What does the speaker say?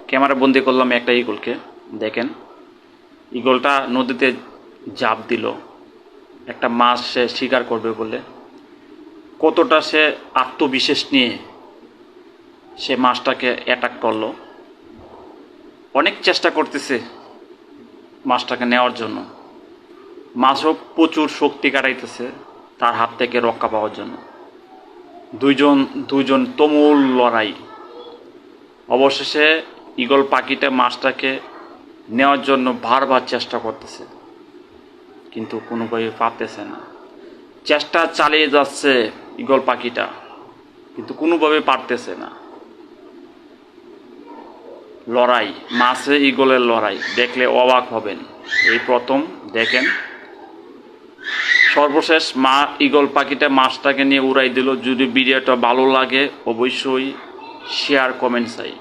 Camera বন্দি করলাম একটা ঈগলকে। দেখেন ঈগলটা নদীতে ঝাঁপ দিল একটা মাছ সে শিকার করবে বলে। কতটা সে আত্মবিশ্বাস নিয়ে সে মাছটাকে অ্যাটাক করলো। অনেক চেষ্টা করতেছে মাছটাকে নেওয়ার জন্য। মাছও প্রচুর শক্তি কাটাইতেছে তার হাত থেকে রক্ষা পাওয়ার জন্য। দুইজন তুমুল লড়াই। অবশেষে ঈগল পাখিটা মাছটাকে নেওয়ার জন্য বারবার চেষ্টা করতেছে, কিন্তু কোনোভাবে পারতেছে না। চেষ্টা চালিয়ে যাচ্ছে ঈগল পাখিটা, কিন্তু কোনোভাবে পারতেছে না। লড়াই, মাছে ঈগলের লড়াই দেখলে অবাক হবেন। এই প্রথম দেখেন। সর্বশেষ ঈগল পাখিটা মাছটাকে নিয়ে উড়াই দিল। যদি ভিডিওটা ভালো লাগে অবশ্যই শেয়ার কমেন্ট চাই।